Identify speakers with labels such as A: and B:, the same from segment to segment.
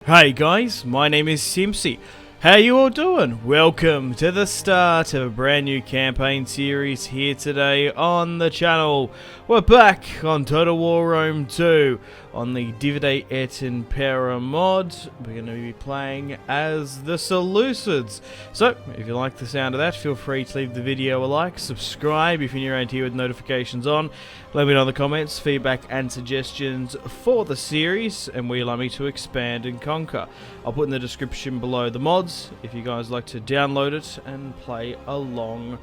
A: Hey guys, my name is Simpzy. How you all doing? Welcome to the start of a brand new campaign series here today on the channel. We're back on Total War Rome 2 on the Divide et Impera mod. We're going to be playing as the Seleucids. So, if you like the sound of that, feel free to leave the video a like, subscribe if you're new around here with notifications on. Let me know in the comments, feedback and suggestions for the series and where you'd like me to expand and conquer. I'll put in the description below the mods if you guys like to download it and play along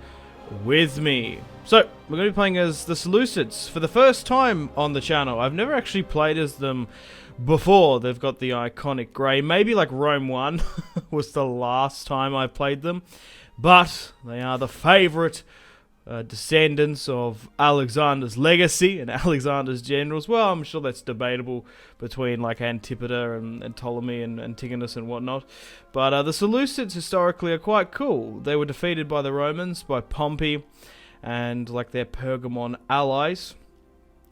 A: with me. So, we're going to be playing as the Seleucids for the first time on the channel. I've never actually played as them before. They've got the iconic grey. Maybe like Rome 1 was the last time I played them. But they are the favourite descendants of Alexander's legacy and Alexander's generals. Well, I'm sure that's debatable between like Antipater and Ptolemy and Antigonus and whatnot. But the Seleucids historically are quite cool. They were defeated by the Romans, by Pompey, and like their Pergamon allies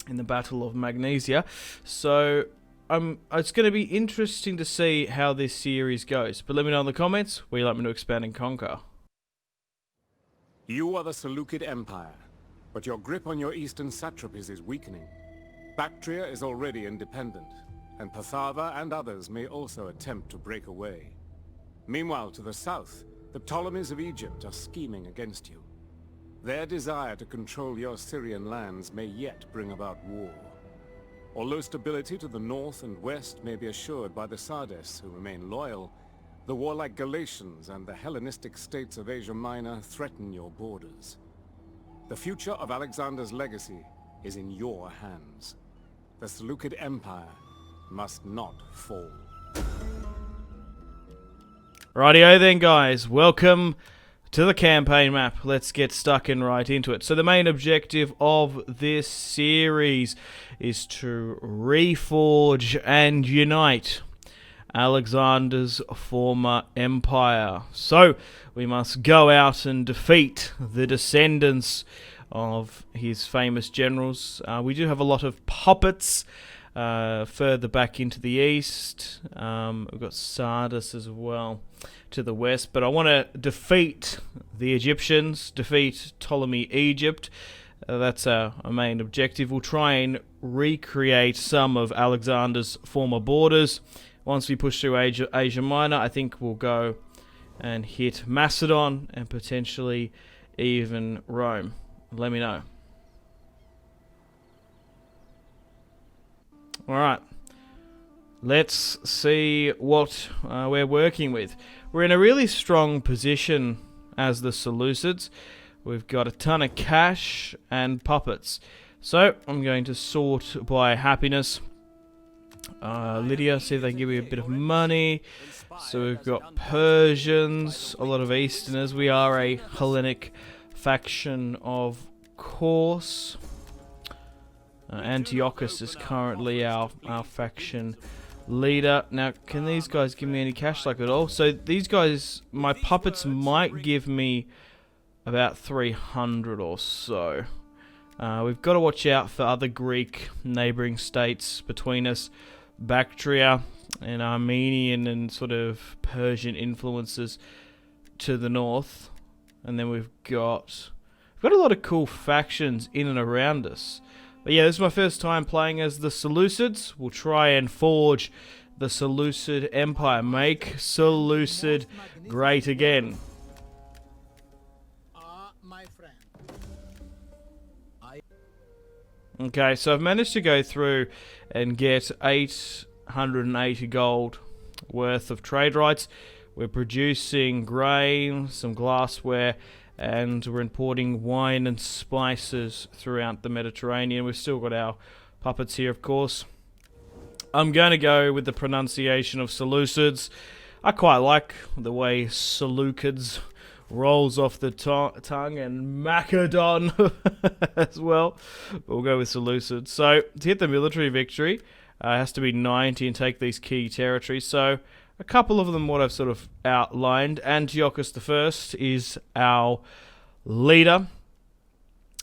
A: in the Battle of Magnesia. So it's going to be interesting to see how this series goes. But let me know in the comments where you'd like me to expand and conquer.
B: You are the Seleucid Empire, but your grip on your eastern satrapies is weakening. Bactria is already independent, and Patharva and others may also attempt to break away. Meanwhile, to the south, the Ptolemies of Egypt are scheming against you. Their desire to control your Syrian lands may yet bring about war. Although stability to the north and west may be assured by the Sardes, who remain loyal, the warlike Galatians and the Hellenistic states of Asia Minor threaten your borders. The future of Alexander's legacy is in your hands. The Seleucid Empire must not fall.
A: Rightio then, guys. Welcome to the campaign map. Let's get stuck in right into it. So the main objective of this series is to reforge and unite Alexander's former empire. So we must go out and defeat the descendants of his famous generals. We do have a lot of puppets further back into the east. We've got Sardis as well to the west, but I want to defeat the Egyptians, defeat Ptolemy Egypt. That's our main objective. We'll try and recreate some of Alexander's former borders. Once we push through Asia Minor, I think we'll go and hit Macedon and potentially even Rome. Let me know. Alright, let's see what we're working with. We're in a really strong position as the Seleucids. We've got a ton of cash and puppets. So, I'm going to sort by happiness. Lydia, see if they can give me a bit of money. So we've got Persians, a lot of Easterners. We are a Hellenic faction, of course. Antiochus is currently our faction leader. Now, can these guys give me any cash like at all? So these guys, my puppets might give me about 300 or so. We've got to watch out for other Greek neighbouring states between us. Bactria and Armenian and sort of Persian influences to the north. And then we've got a lot of cool factions in and around us. But yeah, this is my first time playing as the Seleucids. We'll try and forge the Seleucid Empire. Make Seleucid great again. Okay, so I've managed to go through and get 880 gold worth of trade rights. We're producing grain, some glassware, and we're importing wine and spices throughout the Mediterranean. We've still got our puppets here, of course. I'm going to go with the pronunciation of Seleucids. I quite like the way Seleucids rolls off the tongue, and Macedon as well. But we'll go with Seleucid. So, to hit the military victory, it has to be 90 and take these key territories. So, a couple of them what I've sort of outlined. Antiochus I is our leader.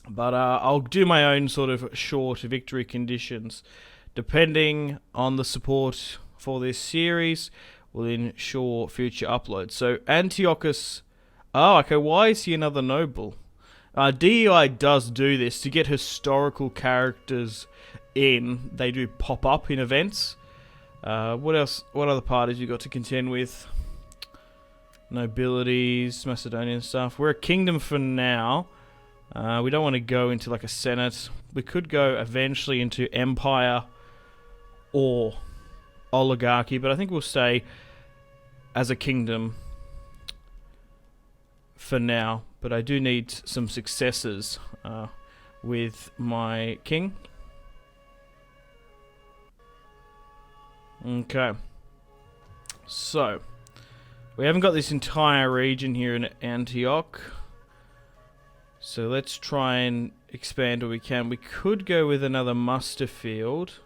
A: But I'll do my own sort of short victory conditions, depending on the support for this series will ensure future uploads. So Antiochus... Oh, okay, why is he another noble? DEI does do this to get historical characters in. They do pop up in events. What else? What other parties you got to contend with? Nobilities, Macedonian stuff. We're a kingdom for now. We don't want to go into like a senate. We could go eventually into empire or oligarchy, but I think we'll stay as a kingdom for now. But I do need some successors with my king. Okay. So, we haven't got this entire region here in Antioch. So let's try and expand where we can. We could go with another muster field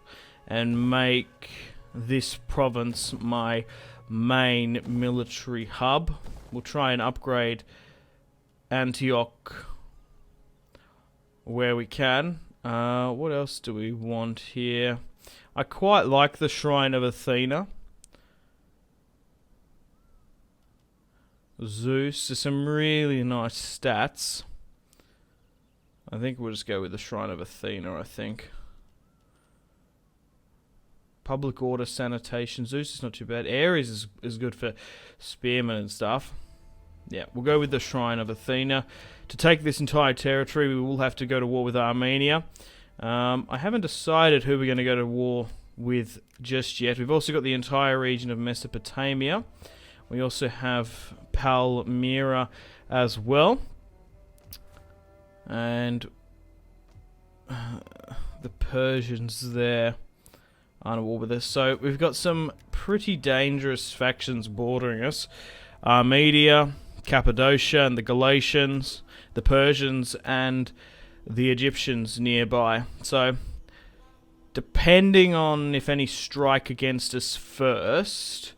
A: and make this province my main military hub. We'll try and upgrade Antioch where we can. What else do we want here? I quite like the Shrine of Athena. Zeus, there's some really nice stats. I think we'll just go with the Shrine of Athena, I think. Public order, sanitation. Zeus is not too bad. Ares is good for spearmen and stuff. Yeah, we'll go with the Shrine of Athena. To take this entire territory, we will have to go to war with Armenia. I haven't decided who we're going to go to war with just yet. We've also got the entire region of Mesopotamia. We also have Palmyra as well. And the Persians there aren't at war with us. So we've got some pretty dangerous factions bordering us. Armenia, Cappadocia and the Galatians, the Persians and the Egyptians nearby. So depending on if any strike against us first,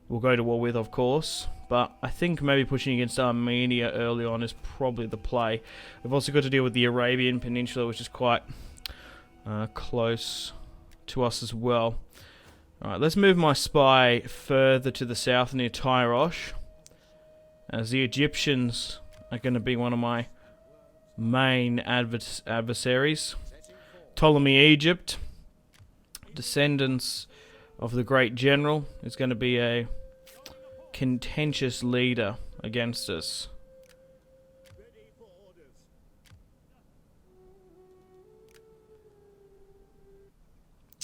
A: we'll go to war with, of course. But I think maybe pushing against Armenia early on is probably the play. We've also got to deal with the Arabian Peninsula, which is quite close to us as well. Alright, let's move my spy further to the south near Tyrosh, as the Egyptians are going to be one of my main adversaries. Ptolemy Egypt, descendants of the great general, is going to be a contentious leader against us.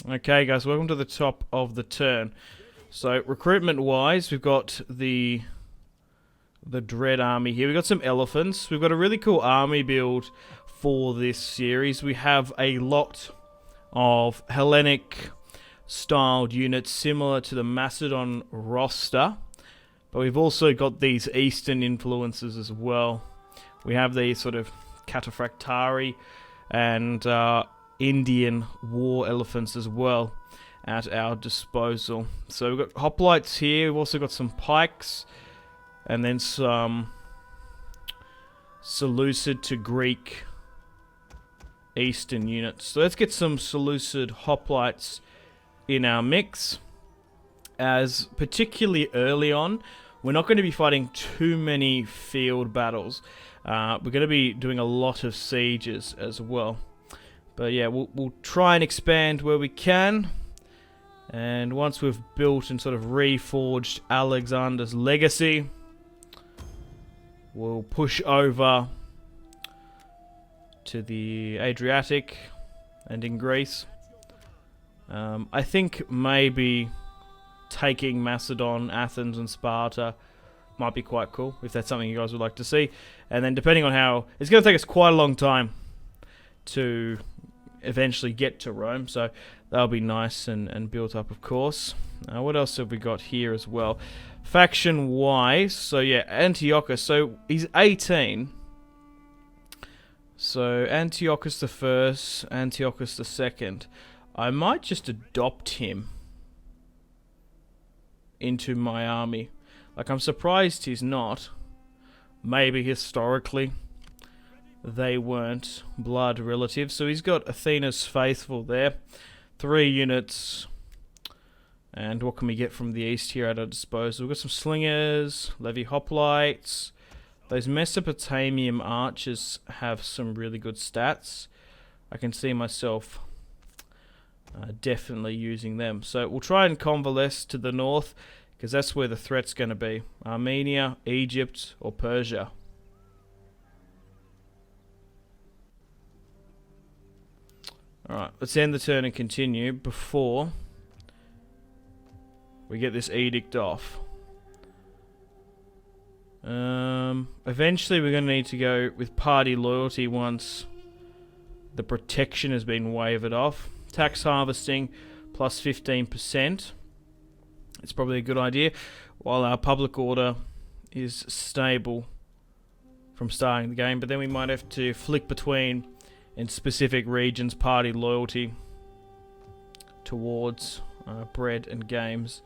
A: Okay guys, welcome to the top of the turn. So recruitment wise, we've got the Dread Army here. We've got some elephants. We've got a really cool army build for this series. We have a lot of Hellenic styled units similar to the Macedon roster. But we've also got these Eastern influences as well. We have these sort of Cataphractari and Indian war elephants as well at our disposal. So we've got hoplites here. We've also got some pikes and then some Seleucid to Greek Eastern units. So let's get some Seleucid hoplites in our mix, as particularly early on, we're not going to be fighting too many field battles. We're going to be doing a lot of sieges as well. But yeah, we'll try and expand where we can. And once we've built and sort of reforged Alexander's legacy, we'll push over to the Adriatic and in Greece. I think maybe taking Macedon, Athens and Sparta might be quite cool, if that's something you guys would like to see. And then depending on how... It's going to take us quite a long time to eventually get to Rome, so that'll be nice and built up, of course. What else have we got here as well? Faction-wise, so yeah, Antiochus. So he's 18. So Antiochus the first, Antiochus the second. I might just adopt him into my army. Like, I'm surprised he's not. Maybe historically they weren't blood relatives. So he's got Athena's faithful there. 3 units. And what can we get from the east here at our disposal? We've got some slingers, levy hoplites. Those Mesopotamian archers have some really good stats. I can see myself definitely using them. So we'll try and convalesce to the north, because that's where the threat's going to be. Armenia, Egypt, or Persia. Alright, let's end the turn and continue before we get this edict off. Eventually we're going to need to go with party loyalty once the protection has been wavered off. Tax harvesting plus 15%. It's probably a good idea, while our public order is stable from starting the game, but then we might have to flick between, in specific regions, party loyalty towards bread and games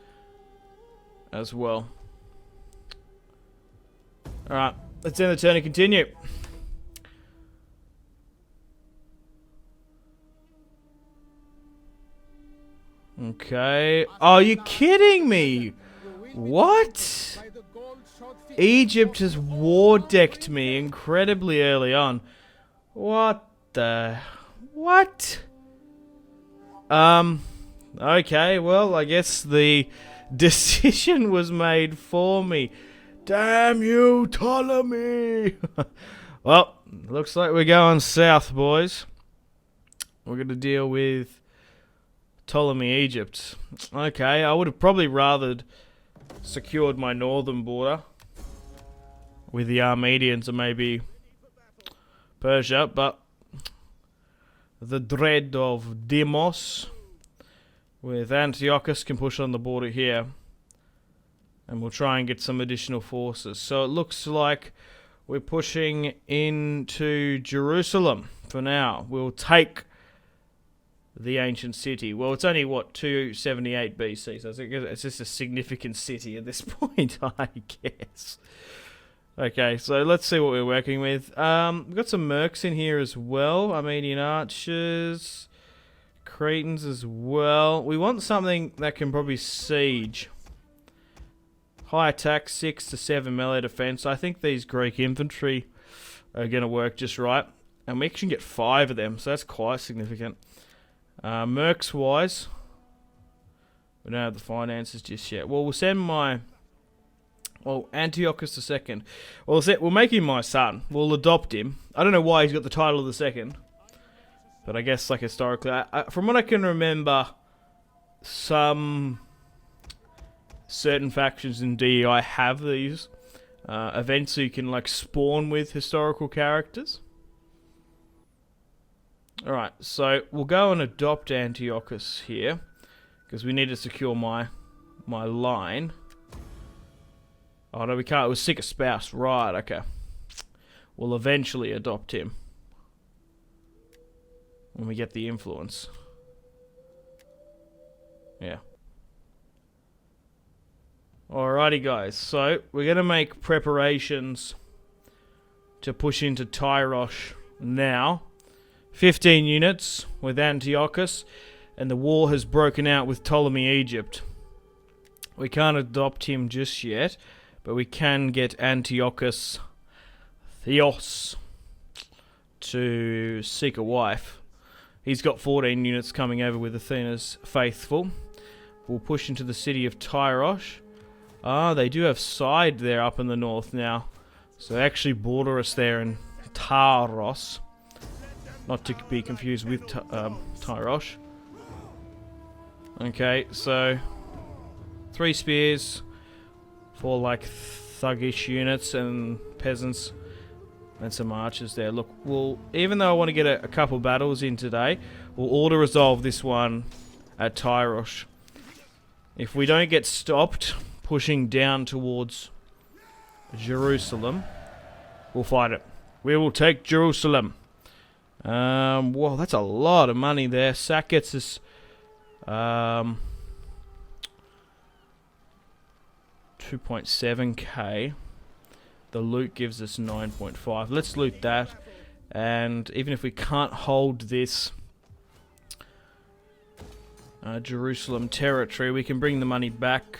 A: as well. Alright, let's end the turn and continue. Okay. Oh, are you kidding me? What? Egypt has war decked me incredibly early on. What the... What? Okay, well, I guess the decision was made for me. Damn you, Ptolemy! Well, looks like we're going south, boys. We're going to deal with Ptolemy, Egypt. Okay, I would have probably rather secured my northern border with the Armenians or maybe Persia, but the dread of Demos with Antiochus can push on the border here, and we'll try and get some additional forces. So it looks like we're pushing into Jerusalem for now. We'll take the ancient city. Well, it's only, what, 278 BC, so it's just a significant city at this point, I guess. Okay, so let's see what we're working with. We've got some mercs in here as well. Armenian archers, Cretans as well. We want something that can probably siege. High attack, 6 to 7 melee defense. I think these Greek infantry are going to work just right. And we can get 5 of them, so that's quite significant. Mercs wise, we don't have the finances just yet. Well, we'll send my... Well, Antiochus II. Well, we'll make him my son. We'll adopt him. I don't know why he's got the title of the second. But I guess, like, historically... from what I can remember, some certain factions in DEI have these events so you can, like, spawn with historical characters. Alright, so we'll go and adopt Antiochus here, because we need to secure my line. Oh no, we can't. It was sick of spouse. Right, okay. We'll eventually adopt him when we get the influence. Yeah. Alrighty, guys. So we're going to make preparations to push into Tyrosh now. 15 units with Antiochus, and the war has broken out with Ptolemy, Egypt. We can't adopt him just yet, but we can get Antiochus Theos to seek a wife. He's got 14 units coming over with Athena's faithful. We'll push into the city of Tyrosh. Ah, they do have side there up in the north now. So they actually border us there in Taros. Not to be confused with Tyrosh. Okay, so 3 spears for like thuggish units and peasants and some archers there. Look, even though I want to get a couple battles in today, we'll auto-resolve this one at Tyrosh. If we don't get stopped pushing down towards Jerusalem, we'll fight it. We will take Jerusalem. Well, that's a lot of money there. Sack gets us 2.7k. The loot gives us 9.5. Let's loot that. And even if we can't hold this Jerusalem territory. We can bring the money back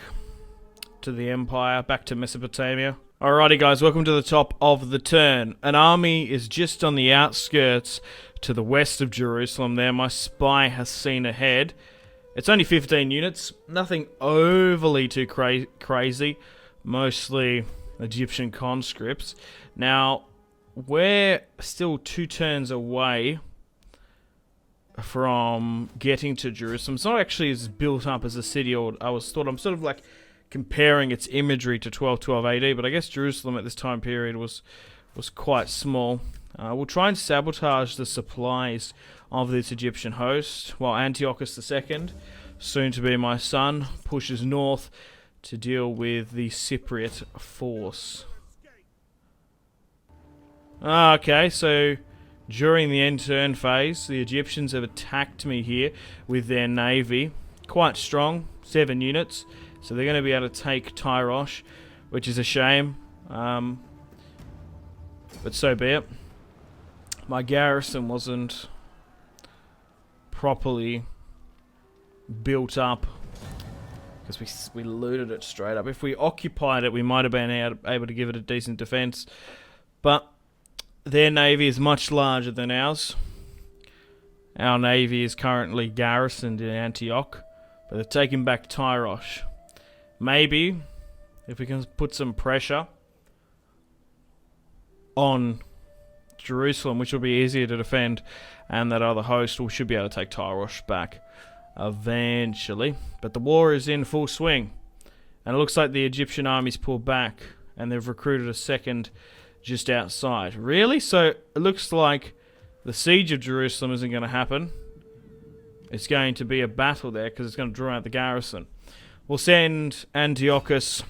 A: to the Empire, back to Mesopotamia. Alrighty guys, welcome to the top of the turn. An army is just on the outskirts to the west of Jerusalem there. My spy has seen ahead. It's only 15 units, nothing overly too crazy, mostly Egyptian conscripts. Now, we're still 2 turns away from getting to Jerusalem. It's not actually as built up as a city, or I'm sort of like comparing its imagery to 1212 AD, but I guess Jerusalem at this time period was quite small. We'll try and sabotage the supplies of this Egyptian host, while Antiochus II, soon to be my son, pushes north to deal with the Cypriot force. Okay, so during the end turn phase, the Egyptians have attacked me here with their navy. Quite strong, 7 units. So they're going to be able to take Tyrosh, which is a shame. But so be it. My garrison wasn't properly built up because we looted it straight up. If we occupied it, we might have been able to give it a decent defense. But their navy is much larger than ours. Our navy is currently garrisoned in Antioch, but they're taking back Tyrosh. Maybe, if we can put some pressure on Jerusalem, which will be easier to defend, and that other host, we should be able to take Tyrosh back eventually. But the war is in full swing, and it looks like the Egyptian army's pulled back, and they've recruited a second just outside. Really? So it looks like the siege of Jerusalem isn't going to happen. It's going to be a battle there, because it's going to draw out the garrison. We'll send Antiochus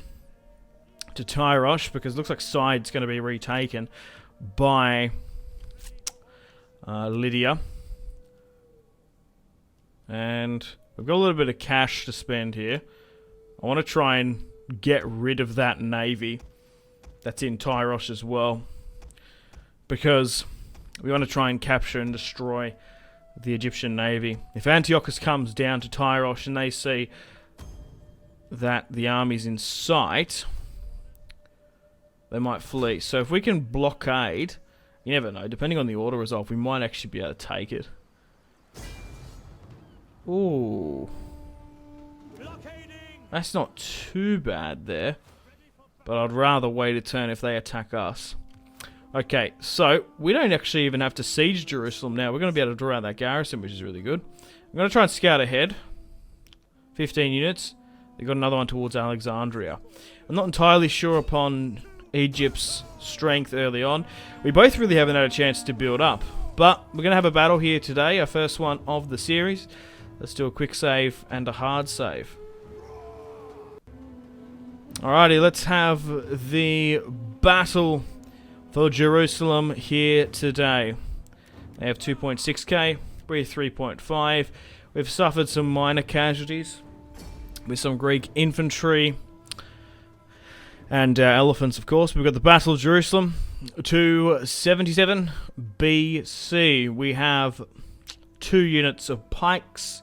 A: to Tyrosh, because it looks like Side's going to be retaken by Lydia. And we've got a little bit of cash to spend here. I want to try and get rid of that navy that's in Tyrosh as well, because we want to try and capture and destroy the Egyptian navy. If Antiochus comes down to Tyrosh and they see that the army's in sight, they might flee. So if we can blockade, you never know, depending on the order result, we might actually be able to take it. Ooh. That's not too bad there, but I'd rather wait a turn if they attack us. Okay, so we don't actually even have to siege Jerusalem now. We're going to be able to draw out that garrison, which is really good. I'm going to try and scout ahead. 15 units. They got another one towards Alexandria. I'm not entirely sure upon Egypt's strength early on. We both really haven't had a chance to build up. But we're going to have a battle here today, our first one of the series. Let's do a quick save and a hard save. Alrighty, let's have the battle for Jerusalem here today. They have 2.6k, we're 3.5. We've suffered some minor casualties with some Greek infantry and elephants, of course. We've got the Battle of Jerusalem, 277 BC. We have 2 units of pikes,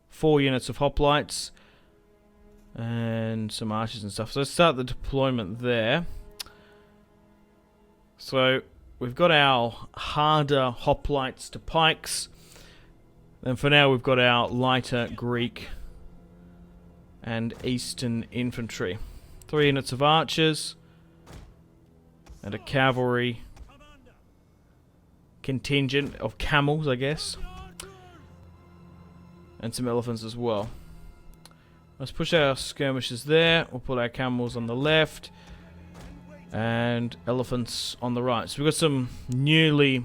A: 4 units of hoplites, and some archers and stuff. So let's start the deployment there. So we've got our harder hoplites to pikes. And for now we've got our lighter Greek and Eastern infantry. 3 units of archers and a cavalry contingent of camels, I guess. And some elephants as well. Let's push our skirmishers there. We'll put our camels on the left and elephants on the right. So we've got some newly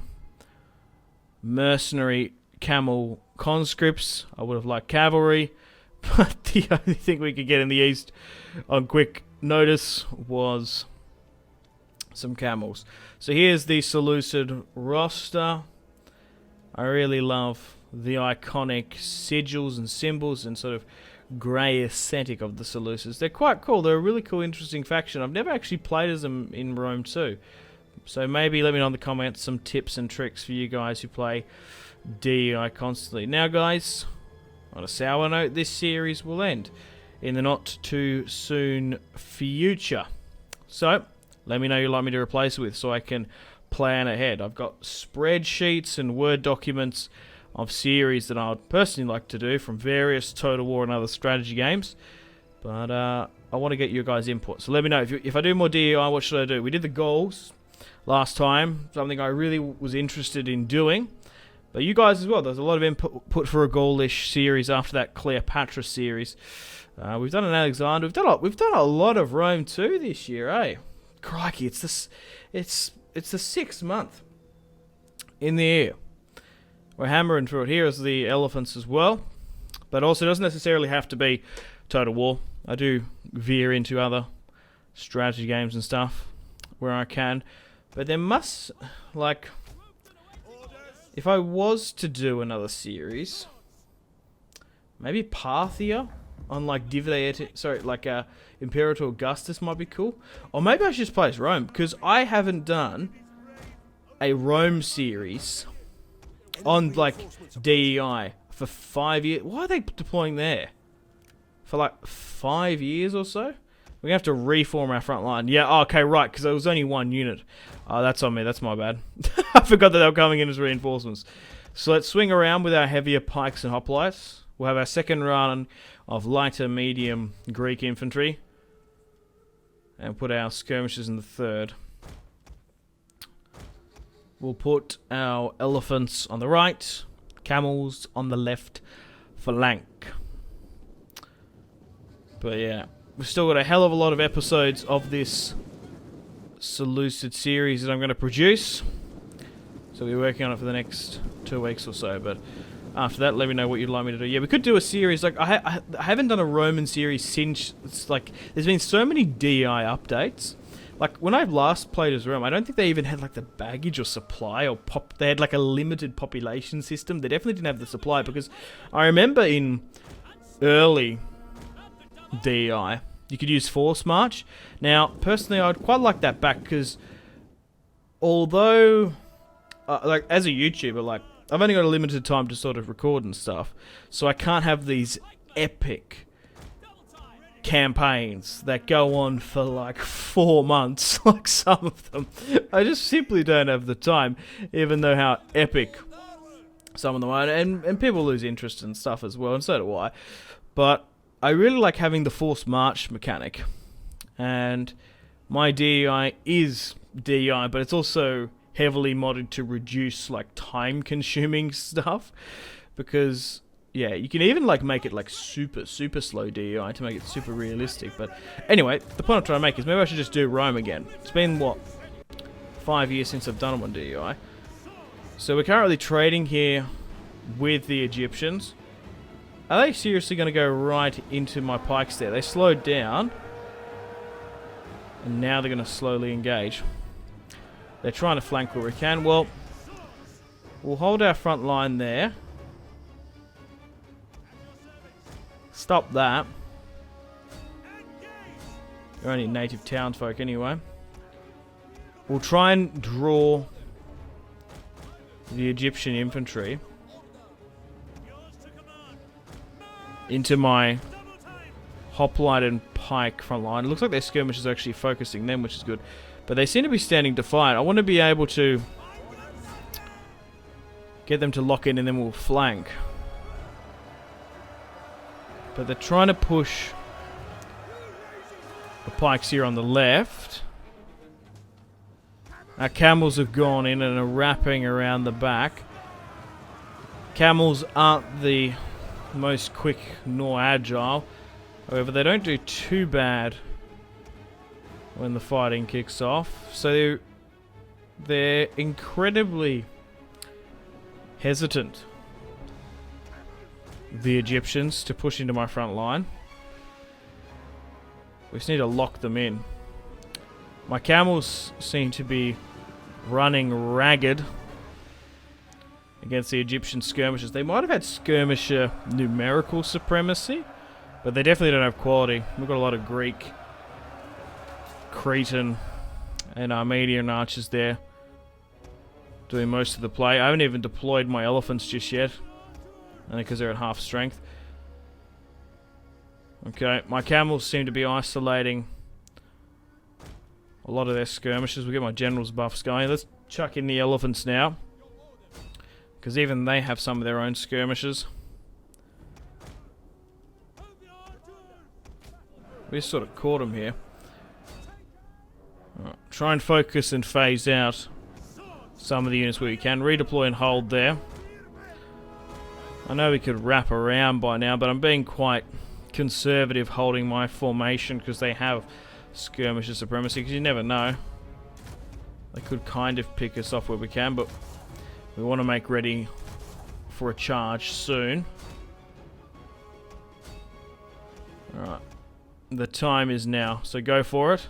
A: mercenary camel conscripts. I would have liked cavalry, but the only thing we could get in the east on quick notice was some camels. So here's the Seleucid Roster. I really love the iconic sigils and symbols and sort of grey aesthetic of the Seleucids. They're quite cool. They're a really cool, interesting faction. I've never actually played as them in Rome too. So maybe let me know in the comments some tips and tricks for you guys who play DEI constantly. Now, guys, on a sour note, this series will end in the not too soon future. So, let me know who you'd like me to replace it with so I can plan ahead. I've got spreadsheets and Word documents of series that I'd personally like to do from various Total War and other strategy games. But I want to get your guys' input. So let me know. If I do more DEI, what should I do? We did the goals last time. Something I really was interested in doing. But you guys as well. There's a lot of input for a goal-ish series after that Cleopatra series. We've done an Alexander. We've done a lot of Rome too this year, eh? Crikey, it's the 6th month in the year. We're hammering through it. Here's the elephants as well. But also, it doesn't necessarily have to be Total War. I do veer into other strategy games and stuff where I can. But there must, like, if I was to do another series, maybe Parthia on like Imperator Augustus might be cool. Or maybe I should just play as Rome, because I haven't done a Rome series on like DEI for 5 years. Why are they deploying there? For like 5 years or so? We're going to have to reform our front line. Yeah, okay, right, because there was only one unit. Oh, that's on me. That's my bad. I forgot that they were coming in as reinforcements. So let's swing around with our heavier pikes and hoplites. We'll have our second run of lighter, medium Greek infantry. And put our skirmishers in the third. We'll put our elephants on the right. Camels on the left flank. But yeah, we've still got a hell of a lot of episodes of this Seleucid series that I'm going to produce. So we're working on it for the next 2 weeks or so. But after that, let me know what you'd like me to do. Yeah, we could do a series. Like I haven't done a Roman series since. It's like there's been so many DI updates. Like when I last played as Rome, I don't think they even had like the baggage or supply or pop. They had like a limited population system. They definitely didn't have the supply, because I remember in early DEI, you could use force march. Now, personally, I'd quite like that back, because although, like as a YouTuber, like I've only got a limited time to sort of record and stuff, so I can't have these epic campaigns that go on for like 4 months, like some of them. I just simply don't have the time, even though how epic some of them are, and people lose interest and stuff as well, and so do I. But I really like having the forced march mechanic, and my DEI is DEI, but it's also heavily modded to reduce like time consuming stuff, because yeah, you can even like make it like super slow DEI to make it super realistic. But anyway, the point I'm trying to make is maybe I should just do Rome again. It's been what, 5 years since I've done them on DEI. So we're currently trading here with the Egyptians. Are they seriously going to go right into my pikes there? They slowed down, and now they're going to slowly engage. They're trying to flank where we can. Well, we'll hold our front line there. Stop that. They're only native townsfolk anyway. We'll try and draw the Egyptian infantry into my hoplite and pike front line. It looks like their skirmishers are actually focusing them, which is good. But they seem to be standing defiant. I want to be able to get them to lock in, and then we'll flank. But they're trying to push the pikes here on the left. Our camels have gone in and are wrapping around the back. Camels aren't the most quick nor agile. However, they don't do too bad when the fighting kicks off. So they're incredibly hesitant, the Egyptians, to push into my front line. We just need to lock them in. My camels seem to be running ragged against the Egyptian skirmishers. They might have had skirmisher numerical supremacy, but they definitely don't have quality. We've got a lot of Greek, Cretan, and Armenian archers there doing most of the play. I haven't even deployed my elephants just yet. Only because they're at half strength. Okay, my camels seem to be isolating a lot of their skirmishes. We'll get my generals buffs going. Let's chuck in the elephants now. Because even they have some of their own skirmishes. We just sort of caught them here. Right, try and focus and phase out some of the units where we can. Redeploy and hold there. I know we could wrap around by now, but I'm being quite conservative holding my formation because they have skirmisher supremacy, because you never know. They could kind of pick us off where we can, but we want to make ready for a charge soon. Alright. The time is now, so go for it.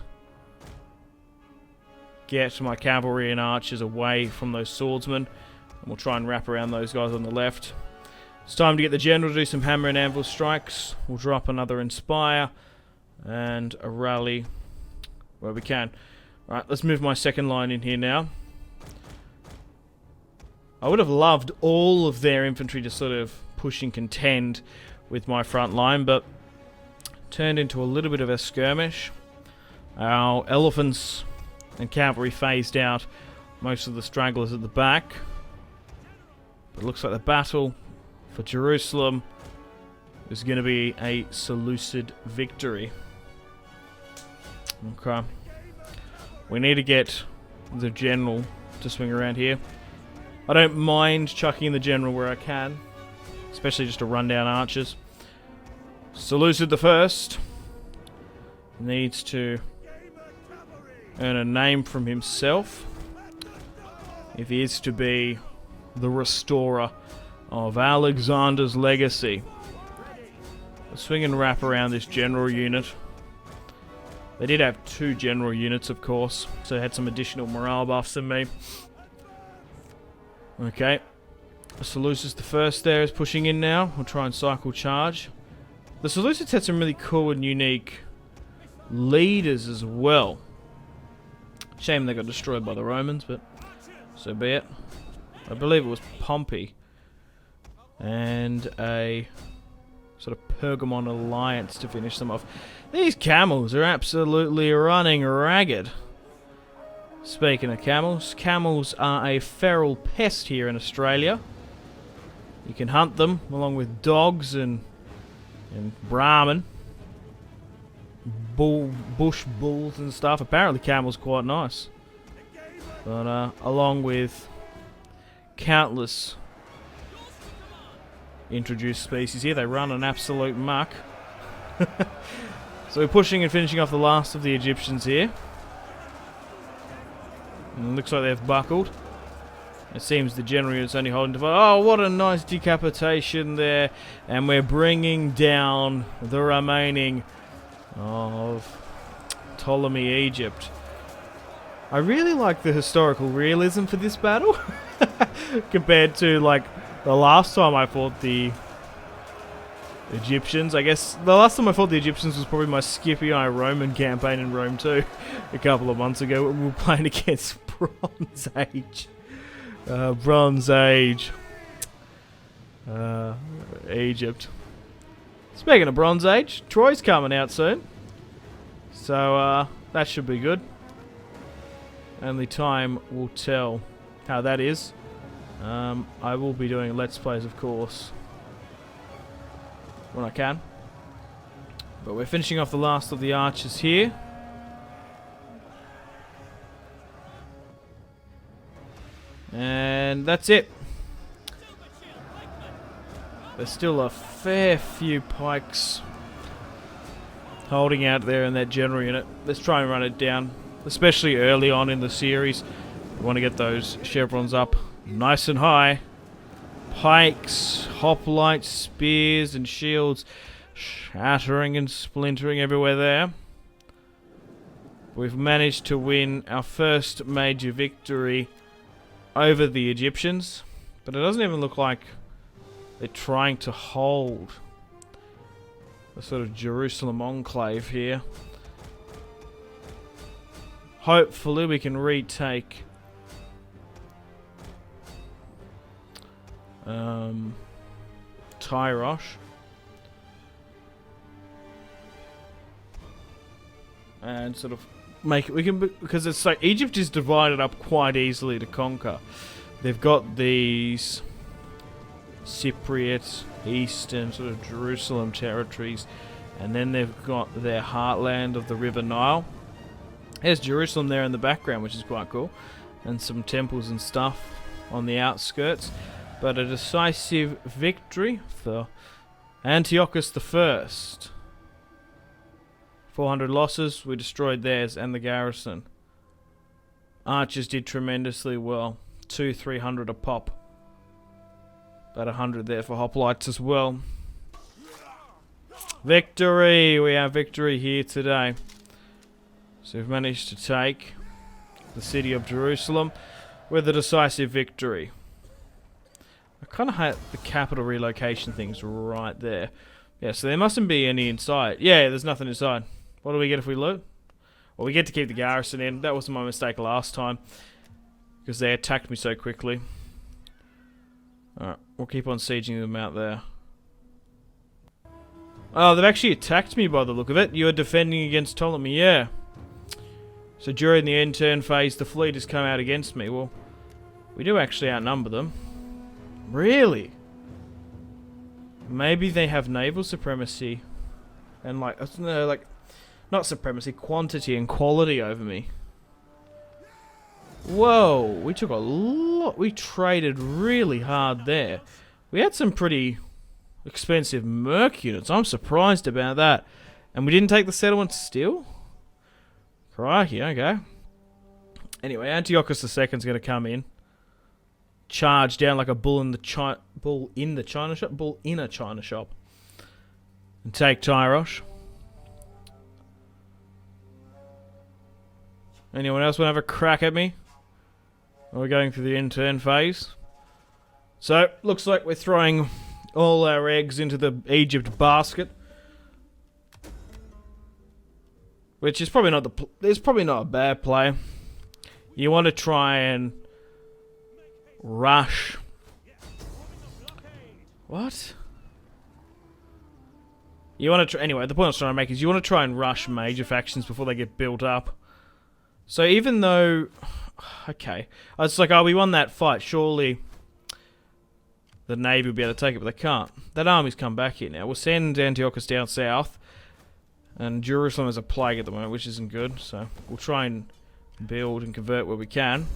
A: Get my cavalry and archers away from those swordsmen, and we'll try and wrap around those guys on the left. It's time to get the general to do some hammer and anvil strikes. We'll drop another inspire and a rally where we can. Alright, let's move my second line in here now. I would have loved all of their infantry to sort of push and contend with my front line, but turned into a little bit of a skirmish. Our elephants and cavalry phased out most of the stragglers at the back. But it looks like the battle for Jerusalem is going to be a Seleucid victory. Okay. We need to get the general to swing around here. I don't mind chucking the general where I can, especially just to run down archers. Seleucid the First needs to earn a name from himself if he is to be the restorer of Alexander's legacy. Let's swing and wrap around this general unit. They did have 2 general units, of course, so they had some additional morale buffs than me. Okay. Seleucid the First there is pushing in now. We'll try and cycle charge. The Seleucids had some really cool and unique leaders as well. Shame they got destroyed by the Romans, but so be it. I believe it was Pompey and a sort of Pergamon alliance to finish them off. These camels are absolutely running ragged. Speaking of camels, camels are a feral pest here in Australia. You can hunt them along with dogs and Brahmin, bush bulls and stuff. Apparently camels quite nice. But along with countless introduced species here, they run an absolute muck. So we're pushing and finishing off the last of the Egyptians here. And it looks like they've buckled. It seems the general unit's only holding to fight. Oh, what a nice decapitation there. And we're bringing down the remaining of Ptolemy Egypt. I really like the historical realism for this battle. Compared to, like, the last time I fought the Egyptians. I guess the last time I fought the Egyptians was probably my Scipio Roman campaign in Rome 2 a couple of months ago when we were playing against Bronze Age. Bronze Age. Egypt. Speaking of Bronze Age, Troy's coming out soon. So, that should be good. Only time will tell how that is. I will be doing Let's Plays, of course, when I can. But we're finishing off the last of the archers here. And that's it. There's still a fair few pikes holding out there in that general unit. Let's try and run it down, especially early on in the series. We want to get those chevrons up nice and high. Pikes, hoplites, spears and shields shattering and splintering everywhere there. We've managed to win our first major victory over the Egyptians, but it doesn't even look like they're trying to hold the sort of Jerusalem enclave here. Hopefully we can retake Tyrosh. And sort of make it, we can, because it's like Egypt is divided up quite easily to conquer. They've got these Cypriot, Eastern, sort of Jerusalem territories, and then they've got their heartland of the River Nile. There's Jerusalem there in the background, which is quite cool, and some temples and stuff on the outskirts. But a decisive victory for Antiochus the First. 400 losses, we destroyed theirs and the garrison. Archers did tremendously well. 200-300 a pop. About 100 there for hoplites as well. Victory! We have victory here today. So we've managed to take the city of Jerusalem with a decisive victory. I kind of hate the capital relocation things right there. Yeah, so there mustn't be any inside. Yeah, there's nothing inside. What do we get if we loot? Well, we get to keep the garrison in. That was my mistake last time, because they attacked me so quickly. Alright, we'll keep on sieging them out there. Oh, they've actually attacked me by the look of it. You're defending against Ptolemy, yeah. So during the end turn phase, the fleet has come out against me. Well, we do actually outnumber them. Really? Maybe they have naval supremacy. And like, no, like, not supremacy, quantity and quality over me. Whoa, we took a lot. We traded really hard there. We had some pretty expensive merc units. I'm surprised about that. And we didn't take the settlement still? Crikey, okay. Anyway, Antiochus II's going to come in. Charge down like a bull in a china shop. And take Tyrosh. Anyone else want to have a crack at me? We're going through the end-turn phase. So, looks like we're throwing all our eggs into the Egypt basket. Which is probably not it's probably not a bad play. You want to try and rush. What? You want to anyway, the point I was trying to make is you want to try and rush major factions before they get built up. So even though, okay, I was like, oh, we won that fight. Surely the Navy will be able to take it, but they can't. That army's come back here now. We'll send Antiochus down south, and Jerusalem is a plague at the moment, which isn't good. So we'll try and build and convert where we can.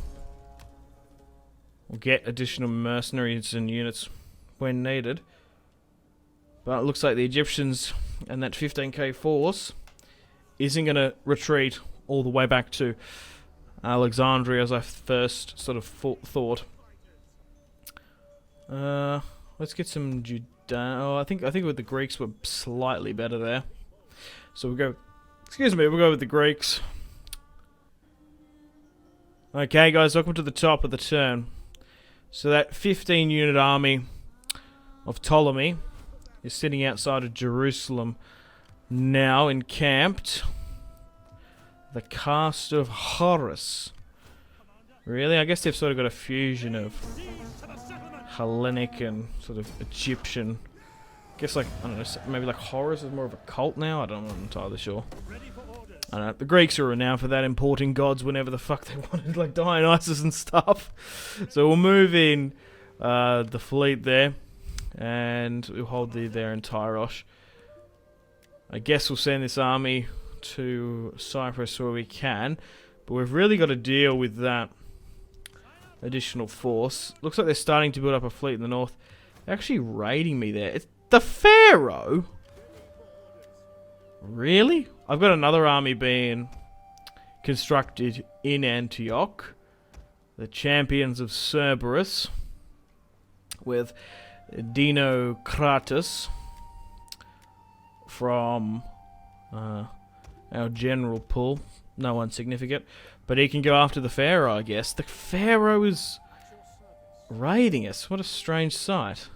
A: We'll get additional mercenaries and units when needed. But it looks like the Egyptians and that 15k force isn't going to retreat all the way back to Alexandria as I first sort of thought. Let's get some Oh, I think with the Greeks we're slightly better there. So we'll go. Excuse me, we'll go with the Greeks. Okay, guys, welcome to the top of the turn. So that 15-unit army of Ptolemy is sitting outside of Jerusalem now, encamped. The cast of Horus. Really? I guess they've sort of got a fusion of Hellenic and sort of Egyptian. I guess like, I don't know, maybe like Horus is more of a cult now? I'm not entirely sure. I don't know. The Greeks are renowned for that, importing gods whenever the fuck they wanted, like Dionysus and stuff. So we'll move in the fleet there, and we'll hold there in Tyrosh. I guess we'll send this army to Cyprus where we can, but we've really got to deal with that additional force. Looks like they're starting to build up a fleet in the north. They're actually raiding me there. It's the Pharaoh? Really? I've got another army being constructed in Antioch. The champions of Cerberus with Dinokratus from our general pool. No one significant. But he can go after the Pharaoh, I guess. The Pharaoh is raiding us. What a strange sight.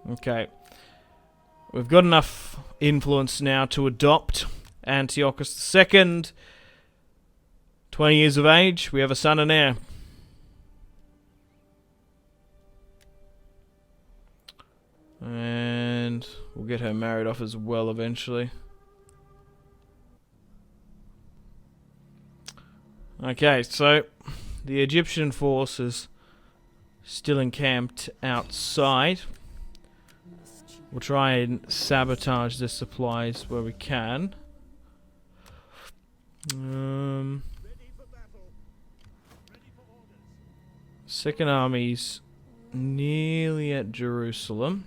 A: Okay. We've got enough influence now to adopt Antiochus II. 20 years of age. We have a son and heir. We'll get her married off as well eventually. Okay, so the Egyptian force is still encamped outside. We'll try and sabotage the supplies where we can. Second Army's nearly at Jerusalem.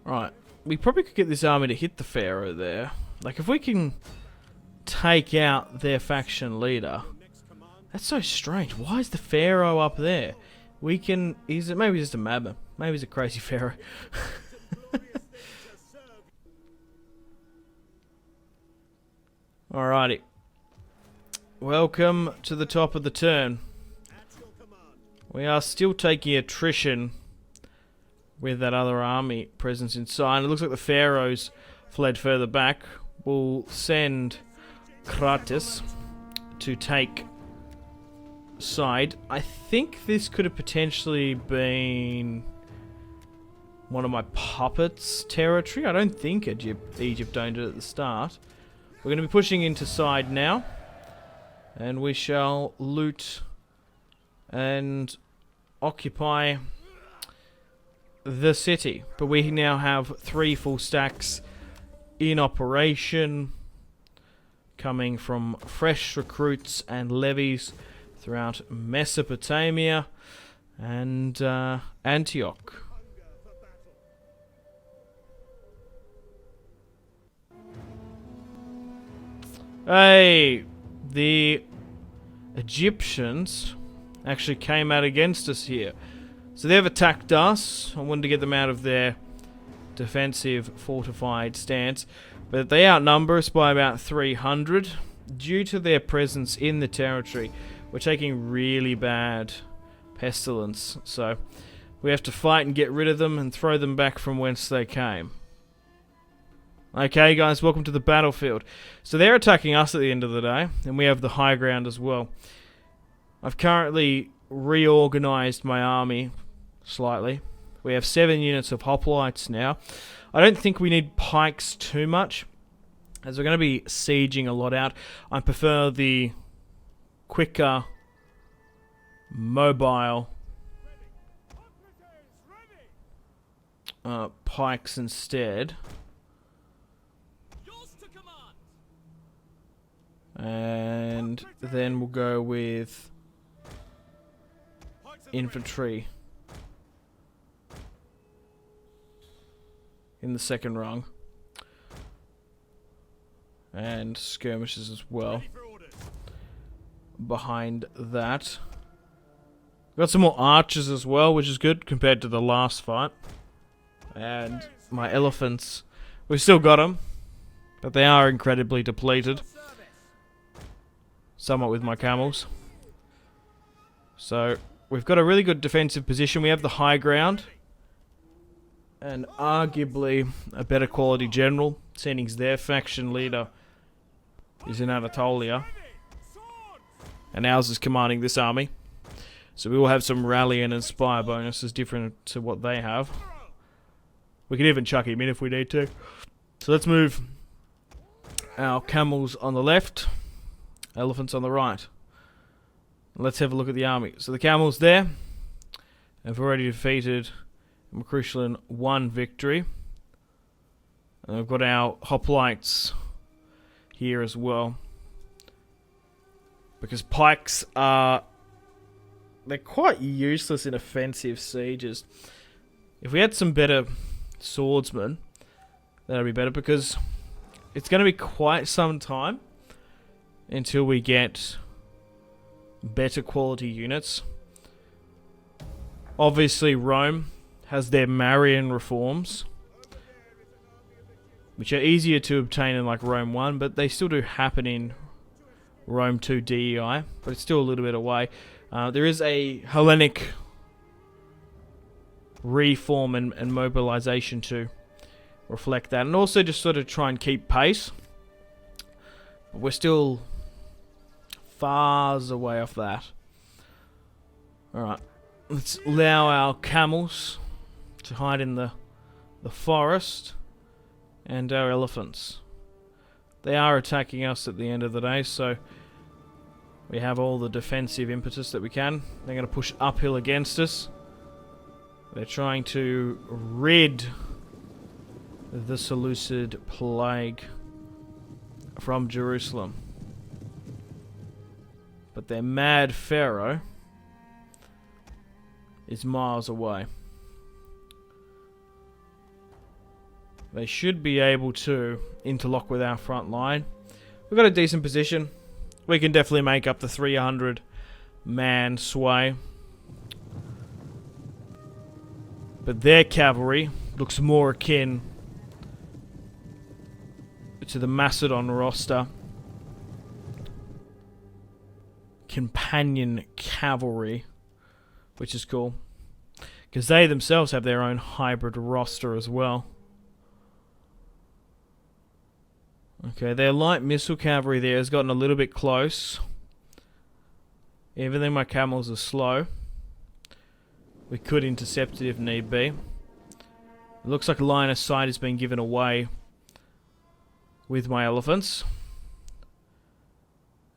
A: Right, we probably could get this army to hit the Pharaoh there. Like, if we can take out their faction leader. That's so strange. Why is the Pharaoh up there? We can... Is it maybe just a madman? Maybe he's a crazy Pharaoh. Alrighty. Welcome to the top of the turn. We are still taking attrition with that other army presence inside. It looks like the Pharaohs fled further back. We'll send Kratos to take side. I think this could have potentially been one of my puppets' territory. I don't think Egypt owned it at the start. We're going to be pushing into side now, and we shall loot and occupy the city. But we now have 3 full stacks in operation, coming from fresh recruits and levies throughout Mesopotamia and Antioch. Hey, the Egyptians actually came out against us here. So they've attacked us. I wanted to get them out of their defensive fortified stance. But they outnumber us by about 300. Due to their presence in the territory, we're taking really bad pestilence. So we have to fight and get rid of them and throw them back from whence they came. Okay guys, welcome to the battlefield. So they're attacking us at the end of the day, and we have the high ground as well. I've currently reorganized my army slightly. We have 7 units of hoplites now. I don't think we need pikes too much, as we're going to be sieging a lot out. I prefer the quicker, mobile pikes instead. And then we'll go with infantry in the second rung, and skirmishers as well behind that. Got some more archers as well, which is good compared to the last fight. And my elephants, we've still got them, but they are incredibly depleted. Somewhat with my camels. So we've got a really good defensive position. We have the high ground, and arguably a better quality general, seeing their faction leader is in Anatolia, and ours is commanding this army. So we will have some rally and inspire bonuses different to what they have. We can even chuck him in if we need to. So let's move our camels on the left, elephants on the right. Let's have a look at the army. So the camels there have already defeated Macrucian 1 victory. And we've got our hoplites here as well. Because pikes are... they're quite useless in offensive sieges. If we had some better swordsmen, that would be better, because it's going to be quite some time until we get better quality units. Obviously Rome has their Marian reforms, which are easier to obtain in like Rome 1, but they still do happen in Rome 2 DEI, but it's still a little bit away. There is a Hellenic reform and mobilization to reflect that, and also just sort of try and keep pace. But we're still far away off that. Alright, let's allow our camels to hide in the the forest, and our elephants. They are attacking us at the end of the day, so we have all the defensive impetus that we can. They're going to push uphill against us. They're trying to rid the Seleucid plague from Jerusalem. But their mad pharaoh is miles away. They should be able to interlock with our front line. We've got a decent position. We can definitely make up the 300 man sway. But their cavalry looks more akin to the Macedon roster. Companion cavalry, which is cool. Because they themselves have their own hybrid roster as well. Okay, their light missile cavalry there has gotten a little bit close. Even though my camels are slow, we could intercept it if need be. It looks like a line of sight has been given away with my elephants.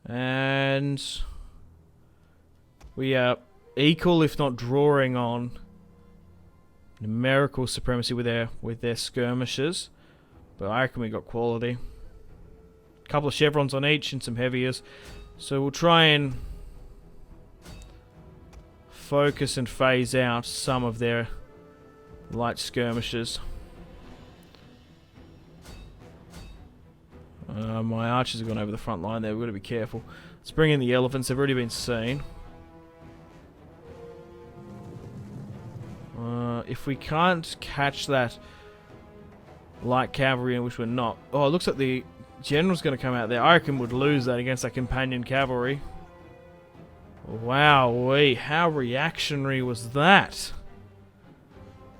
A: And we are equal, if not drawing on numerical supremacy with their skirmishers. But I reckon we got quality. Couple of chevrons on each and some heaviers. So we'll try and focus and phase out some of their light skirmishers. My archers have gone over the front line there. We've got to be careful. Let's bring in the elephants. They've already been seen. If we can't catch that light cavalry, in which we're not. Oh, it looks like the general's going to come out there. I reckon we'd lose that against that companion cavalry. Wowee, how reactionary was that?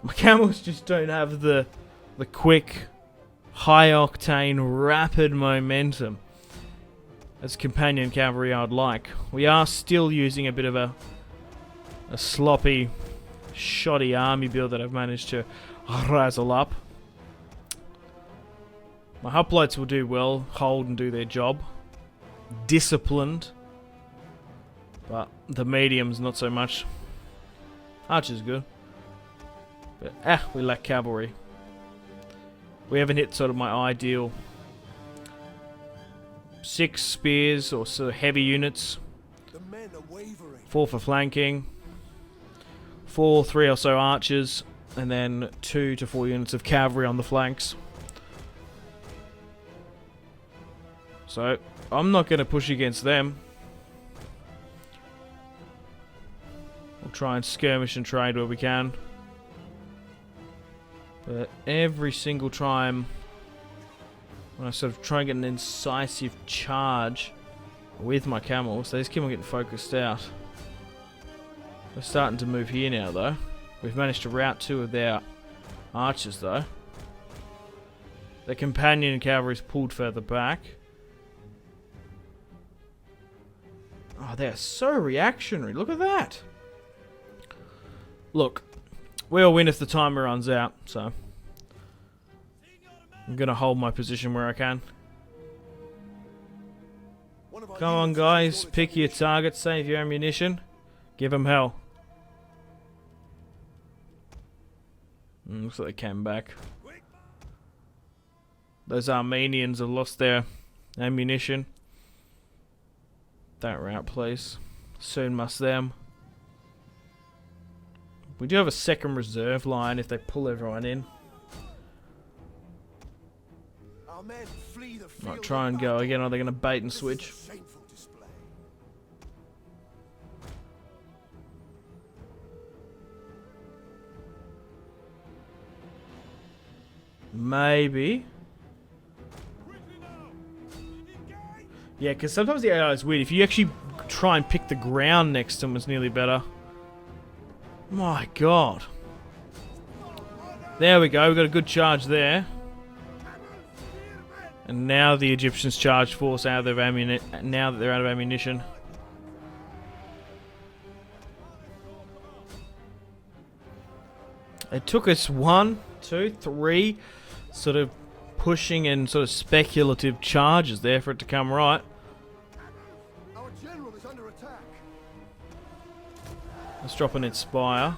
A: My camels just don't have the quick, high-octane, rapid momentum as companion cavalry I'd like. We are still using a bit of a sloppy, shoddy army build that I've managed to razzle up. My hoplites will do well, hold and do their job. Disciplined. But the mediums, not so much. Archer's good. But, we lack cavalry. We haven't hit sort of my ideal 6 spears or sort of heavy units. 4 for flanking. 3 or so archers. And then 2 to 4 units of cavalry on the flanks. So, I'm not going to push against them. We'll try and skirmish and trade where we can. But every single time when I sort of try and get an incisive charge with my camels, they just keep on getting focused out. We're starting to move here now though. We've managed to rout 2 of their archers though. The companion cavalry's pulled further back. Oh, they're so reactionary. Look at that. Look, we'll win if the timer runs out, so I'm going to hold my position where I can. Come on, guys. Pick your target. Save your ammunition. Give them hell. Looks like they came back. Those Armenians have lost their ammunition. Don't rout, please. Soon must them. We do have a second reserve line if they pull everyone in. Might try and go again, or they're going to bait and switch. Maybe. Yeah, because sometimes the AI is weird. If you actually try and pick the ground next to them, it's nearly better. My god. There we go. We've got a good charge there. And now the Egyptians charge force out of their now that they're out of ammunition. It took us 1, 2, 3 sort of pushing and sort of speculative charges there for it to come right.
C: Our general is under attack.
A: Let's drop an Inspire.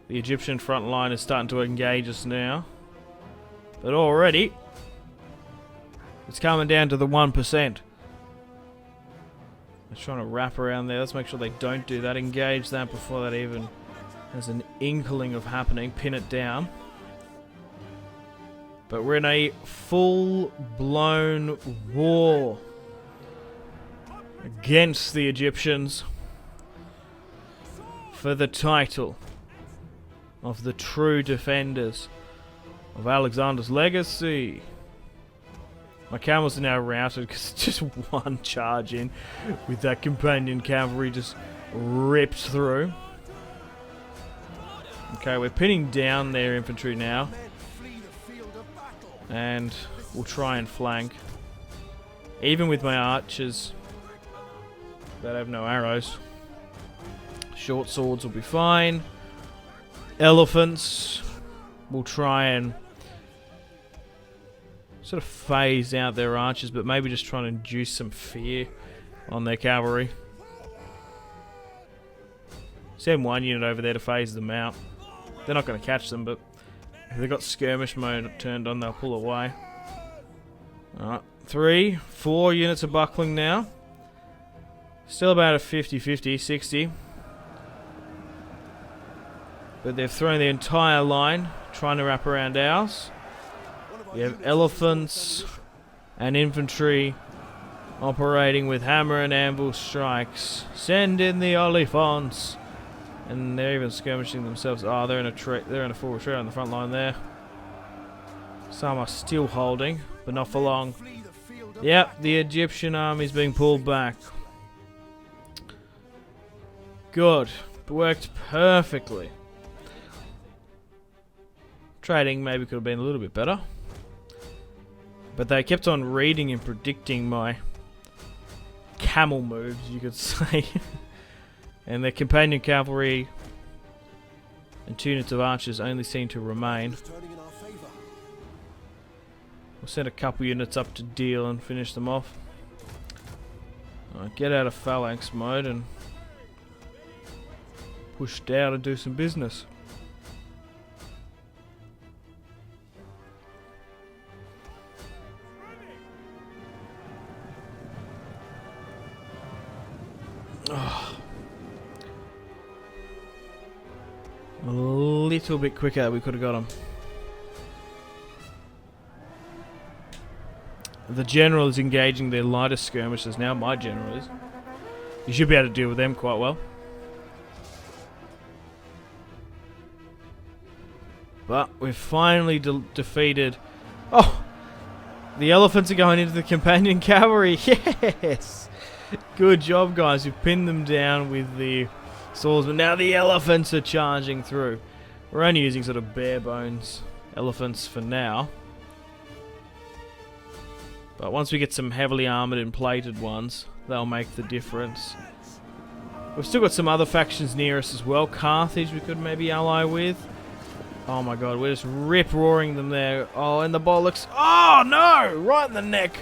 A: The Egyptian front line is starting to engage us now. But already, it's coming down to the 1%. They're trying to wrap around there. Let's make sure they don't do that. Engage that before that even has an inkling of happening. Pin it down. But we're in a full-blown war against the Egyptians for the title of the true defenders of Alexander's legacy. My camels are now routed because just one charge in with that companion cavalry just ripped through. Okay, we're pinning down their infantry now. And we'll try and flank. Even with my archers that have no arrows. Short swords will be fine. Elephants will try and sort of phase out their archers, but maybe just trying to induce some fear on their cavalry. Send one unit over there to phase them out. They're not going to catch them, but if they've got skirmish mode turned on, they'll pull away. Alright, 3, 4 units are buckling now. Still about a 50-50, 60. But they've thrown the entire line, trying to wrap around ours. We have elephants and infantry operating with hammer and anvil strikes. Send in the elephants. And they're even skirmishing themselves. Oh, they're in a full retreat on the front line there. Some are still holding, but not for long. Yep, the Egyptian army's being pulled back. Good. Worked perfectly. Trading maybe could have been a little bit better. But they kept on reading and predicting my camel moves, you could say. And their companion cavalry and 2 units of archers only seem to remain. We'll send a couple units up to deal and finish them off. Get out of phalanx mode and push down and do some business. A little bit quicker, we could have got him. The general is engaging their lighter skirmishers now. My general is. You should be able to deal with them quite well. But we've finally defeated... Oh! The elephants are going into the companion cavalry. Yes! Good job, guys. You've pinned them down with the swords, but now the elephants are charging through. We're only using sort of bare bones elephants for now. But once we get some heavily armoured and plated ones, they'll make the difference. We've still got some other factions near us as well. Carthage we could maybe ally with. Oh my god, we're just rip-roaring them there. Oh, and the bollocks. Oh no! Right in the neck.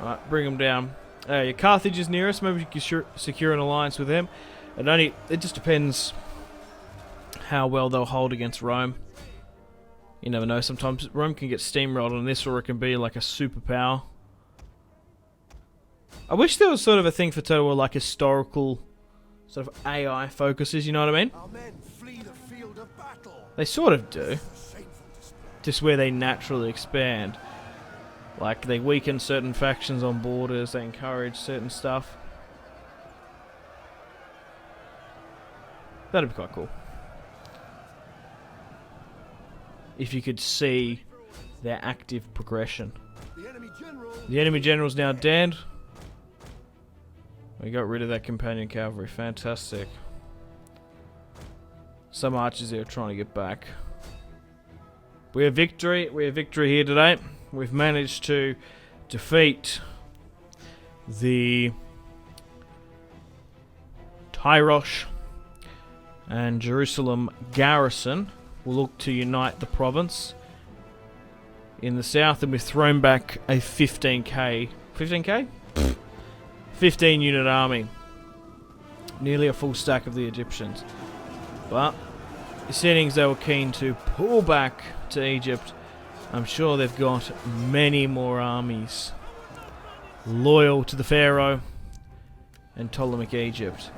A: Alright, bring them down. Your Carthage is near us. Maybe we can secure an alliance with them. It just depends how well they'll hold against Rome. You never know. Sometimes Rome can get steamrolled on this, or it can be like a superpower. I wish there was sort of a thing for Total War, like historical sort of AI focuses, you know what I mean? They sort of do. Just where they naturally expand. Like, they weaken certain factions on borders, they encourage certain stuff. That'd be quite cool. If you could see their active progression. The enemy general's now dead. We got rid of that companion cavalry. Fantastic. Some archers here are trying to get back. We have victory. We have victory here today. We've managed to defeat the Tyrosh and Jerusalem garrison will look to unite the province in the south, and we've thrown back a 15k 15 unit army, nearly a full stack of the Egyptians. But seeing they were keen to pull back to Egypt, I'm sure they've got many more armies loyal to the Pharaoh and Ptolemaic Egypt.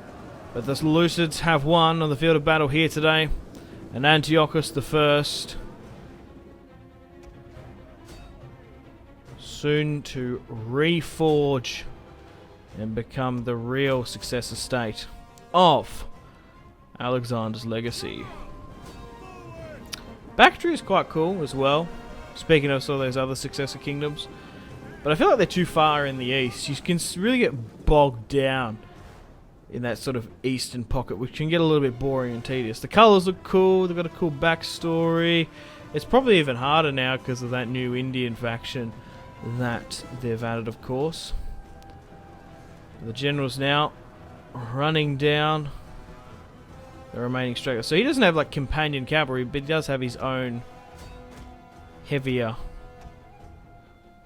A: But the Seleucids have won on the field of battle here today, and Antiochus the First, soon to reforge and become the real successor state of Alexander's legacy. Bactria is quite cool as well, speaking of some of those other successor kingdoms. But I feel like they're too far in the east. You can really get bogged down in that sort of eastern pocket, which can get a little bit boring and tedious. The colours look cool, they've got a cool backstory. It's probably even harder now because of that new Indian faction that they've added, of course. The general's now running down the remaining stragglers. So he doesn't have like companion cavalry, but he does have his own heavier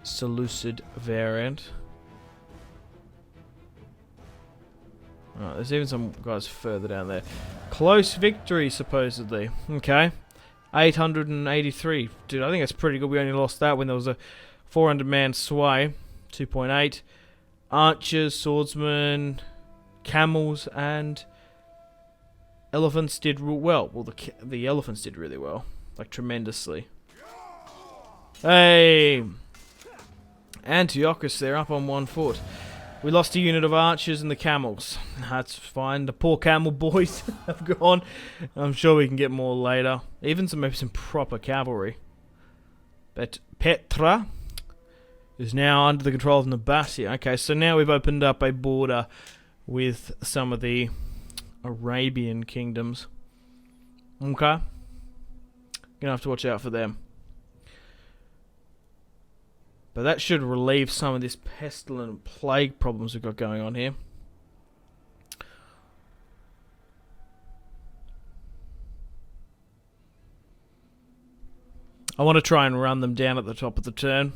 A: Seleucid variant. Alright, there's even some guys further down there. Close victory, supposedly. Okay. 883. Dude, I think that's pretty good. We only lost that when there was a 400-man sway. 2.8. Archers, swordsmen, camels, and elephants did well. Well, the elephants did really well. Like, tremendously. Hey! Antiochus, they're up on 1 foot. We lost a unit of archers and the camels. That's fine. The poor camel boys have gone. I'm sure we can get more later. Even maybe some proper cavalry. But Petra is now under the control of Nabatea. Okay, so now we've opened up a border with some of the Arabian kingdoms. Okay. Gonna have to watch out for them. But that should relieve some of this pestilent plague problems we've got going on here. I want to try and run them down at the top of the turn.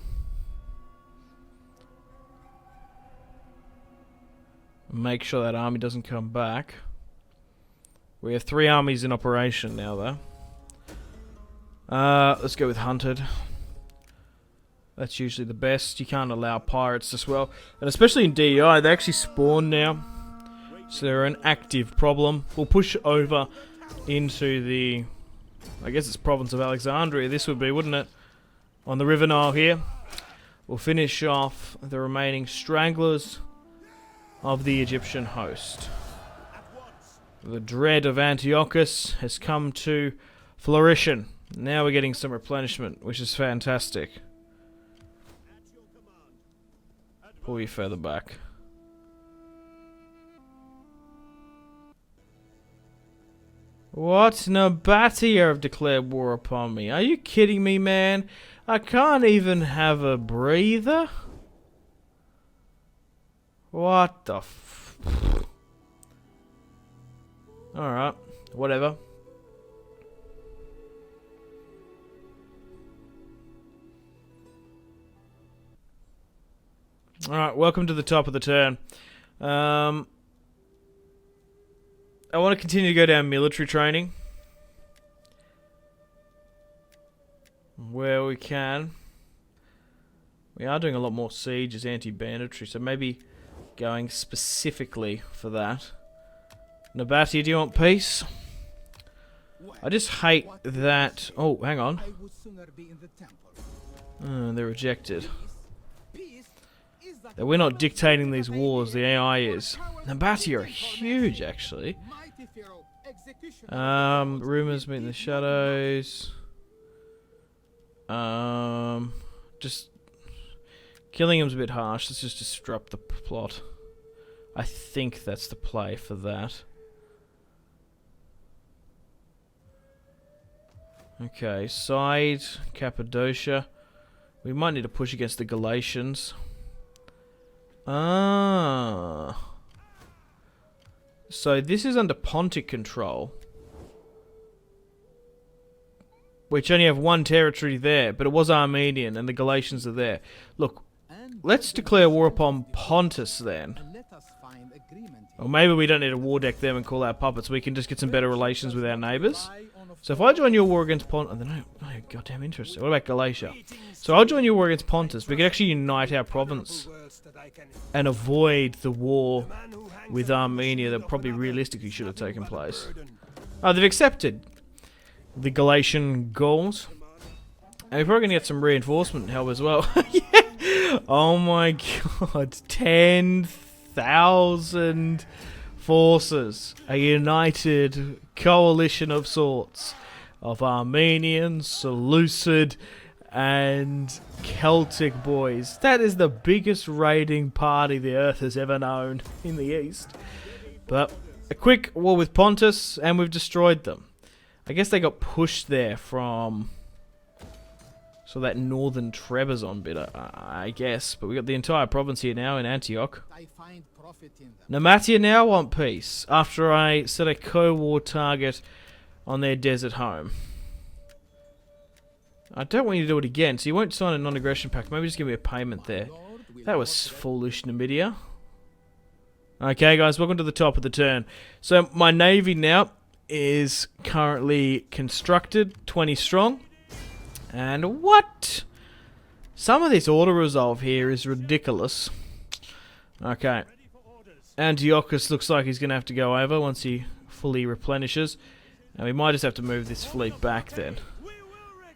A: Make sure that army doesn't come back. We have 3 armies in operation now, though. Let's go with Hunted. That's usually the best. You can't allow pirates as well. And especially in DEI, they actually spawn now. So they're an active problem. We'll push over into the, I guess it's province of Alexandria, this would be, wouldn't it? On the River Nile here. We'll finish off the remaining stragglers of the Egyptian host. The dread of Antiochus has come to flourition. Now we're getting some replenishment, which is fantastic. Pull you further back. What? Nabatea have declared war upon me. Are you kidding me, man? I can't even have a breather? What the f... Alright, whatever. Alright, welcome to the top of the turn. I want to continue to go down military training where we can. We are doing a lot more sieges, anti-banditry, so maybe going specifically for that. Nabatea, do you want peace? I just hate that... Oh, hang on. They're rejected. That we're not dictating these wars, the AI is. Nabatea are huge, actually. Rumors meet in the shadows. Just killing him's a bit harsh. Let's just disrupt the plot. I think that's the play for that. Okay, side Cappadocia. We might need to push against the Galatians. Ah. So this is under Pontic control. which only have one territory there, but it was Armenian, and the Galatians are there. Look, let's declare war upon Pontus then. Or maybe we don't need to war deck them and call our puppets. We can just get some better relations with our neighbours. So if I join your war against Pontus... Oh, no goddamn interest. What about Galatia? So I'll join your war against Pontus. We could actually unite our province and avoid the war with Armenia that probably realistically should have taken place. Oh, they've accepted the Galatian Gauls. And we're probably going to get some reinforcement help as well. Yeah. Oh my god. 10,000 forces. A united coalition of sorts. Of Armenians, Seleucid, and Celtic boys. That is the biggest raiding party the earth has ever known in the east. But a quick war with Pontus, and we've destroyed them. I guess they got pushed there from... So that northern Trebizond bit, I guess. But we got the entire province here now in Antioch. Namatia now want peace, after I set a co-war target on their desert home. I don't want you to do it again, so you won't sign a non-aggression pact. Maybe just give me a payment there. That was foolish, Numidia. Okay, guys, welcome to the top of the turn. So, my navy now is currently constructed, 20 strong. And what? Some of this auto-resolve here is ridiculous. Okay. Antiochus looks like he's going to have to go over once he fully replenishes. And we might just have to move this fleet back then.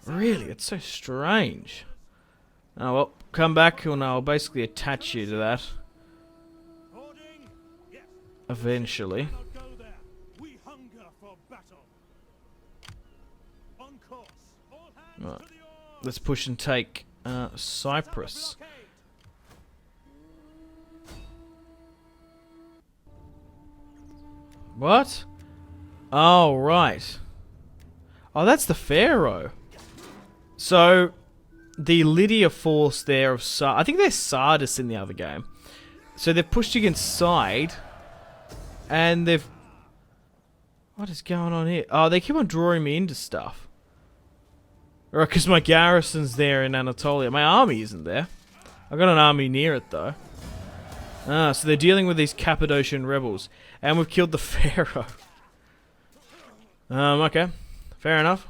A: Really? It's so strange. Oh well, come back and I'll basically attach you to that. Eventually. Right. Let's push and take Cyprus. What? Oh, right. Oh, that's the Pharaoh. So, the Lydia force there of I think they're Sardis in the other game. So they've pushed against Side. And they've... What is going on here? Oh, they keep on drawing me into stuff. Right, because my garrison's there in Anatolia. My army isn't there. I've got an army near it, though. Ah, so they're dealing with these Cappadocian rebels. And we've killed the Pharaoh. Okay. Fair enough.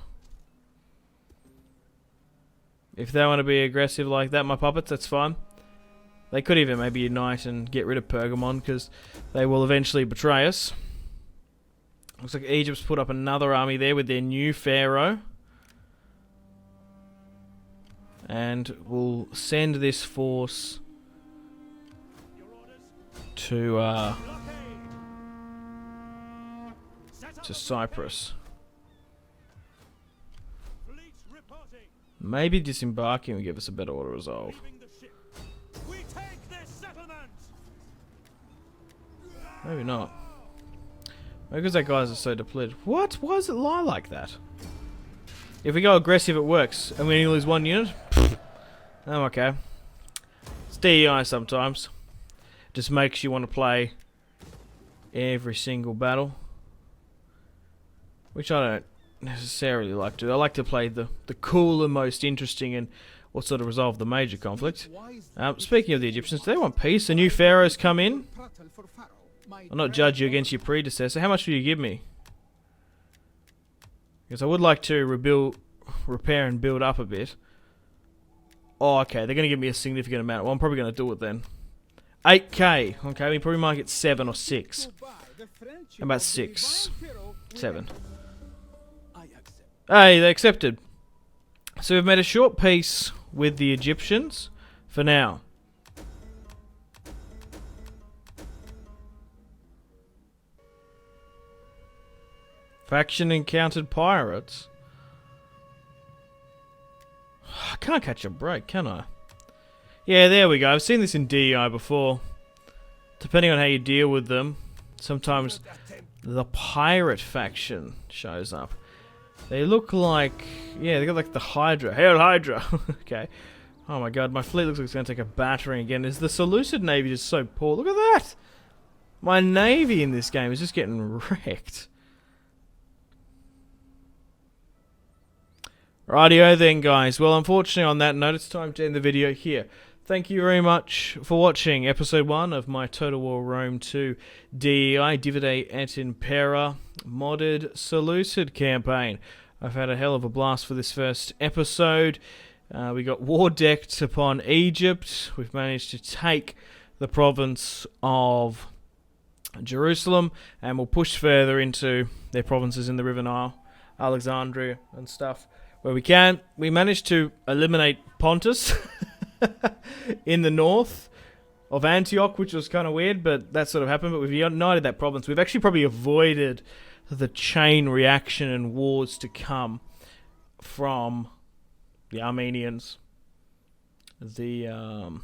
A: If they want to be aggressive like that, my puppets, that's fine. They could even maybe unite and get rid of Pergamon, because they will eventually betray us. Looks like Egypt's put up another army there with their new Pharaoh. And we'll send this force to Cyprus. Maybe disembarking will give us a better auto resolve. Maybe not. Maybe because that guys are so depleted. What? Why does it lie like that? If we go aggressive, it works. And we only lose one unit? Oh, okay. It's DEI sometimes. Just makes you want to play every single battle. Which I don't necessarily like to. I like to play the cooler, most interesting, and what sort of resolve the major conflict. Speaking of the Egyptians, do they want peace? The new pharaohs come in. I'll not judge you against your predecessor. How much will you give me? Because I would like to repair and build up a bit. Oh, okay. They're going to give me a significant amount. Well, I'm probably going to do it then. 8k. Okay, we probably might get 7 or 6. How about 6? 7. Hey, they accepted. So we've made a short peace with the Egyptians for now. Faction encountered pirates. I can't catch a break, can I? Yeah, there we go. I've seen this in DEI before. Depending on how you deal with them, sometimes the pirate faction shows up. They look like... Yeah, they got like the Hydra. Hail Hydra! Okay. Oh my god, my fleet looks like it's going to take a battering again. Is the Seleucid Navy just so poor? Look at that! My navy in this game is just getting wrecked. Rightio then, guys. Well, unfortunately on that note, it's time to end the video here. Thank you very much for watching episode 1 of my Total War Rome 2 DEI Divide et Impera modded Seleucid campaign. I've had a hell of a blast for this first episode. We got war decked upon Egypt. We've managed to take the province of Jerusalem, and we'll push further into their provinces in the River Nile, Alexandria and stuff where we can. We managed to eliminate Pontus in the north of Antioch, which was kind of weird, but that sort of happened. But we've united that province. We've actually probably avoided the chain reaction and wars to come from the Armenians, the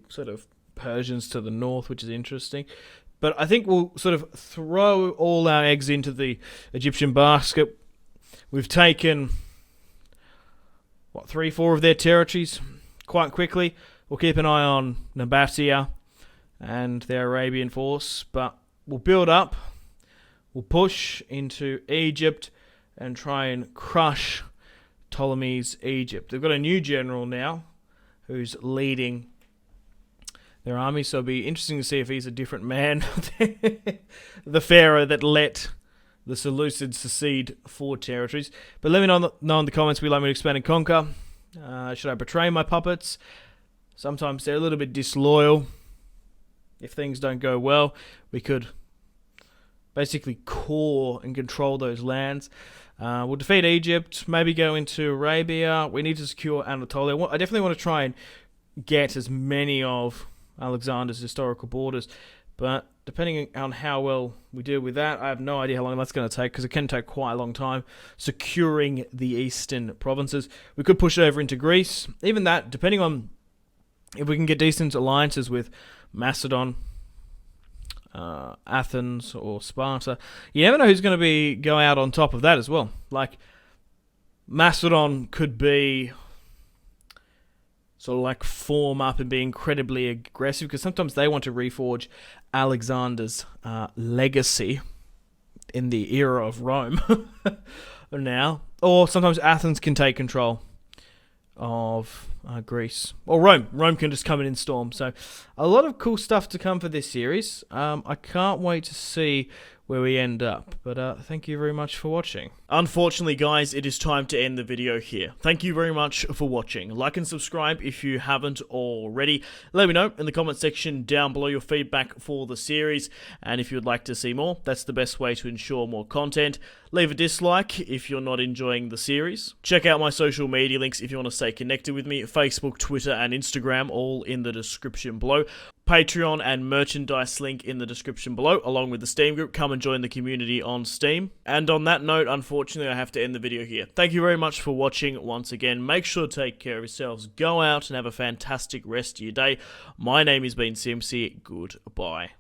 A: sort of Persians to the north, which is interesting. But I think we'll sort of throw all our eggs into the Egyptian basket. We've taken, 3-4 of their territories quite quickly. We'll keep an eye on Nabatea and their Arabian force, but we'll build up. We'll push into Egypt and try and crush Ptolemy's Egypt. They've got a new general now who's leading their army, so it'll be interesting to see if he's a different man. The pharaoh that let the Seleucids secede 4 territories. But let me know in the comments, would you like me to expand and conquer? Should I betray my puppets? Sometimes they're a little bit disloyal. If things don't go well, we could basically core and control those lands. We'll defeat Egypt, maybe go into Arabia. We need to secure Anatolia. I definitely want to try and get as many of Alexander's historical borders, but depending on how well we deal with that, I have no idea how long that's going to take, because it can take quite a long time securing the eastern provinces. We could push it over into Greece. Even that, depending on if we can get decent alliances with Macedon, Athens or Sparta, you never know who's going to go out on top of that as well. Like, Macedon could be sort of like form up and be incredibly aggressive, because sometimes they want to reforge Alexander's legacy in the era of Rome now. Or sometimes Athens can take control of Greece. Or Rome. Rome can just come in and storm. So a lot of cool stuff to come for this series. I can't wait to see where we end up. But thank you very much for watching. Unfortunately, guys, it is time to end the video here. Thank you very much for watching. Like and subscribe if you haven't already. Let me know in the comment section down below your feedback for the series. And if you'd like to see more, that's the best way to ensure more content. Leave a dislike if you're not enjoying the series. Check out my social media links if you want to stay connected with me. Facebook, Twitter, and Instagram, all in the description below. Patreon and merchandise link in the description below, along with the Steam group. Come and join the community on Steam. And on that note, unfortunately, I have to end the video here. Thank you very much for watching once again. Make sure to take care of yourselves. Go out and have a fantastic rest of your day. My name has been Simpzy. Goodbye.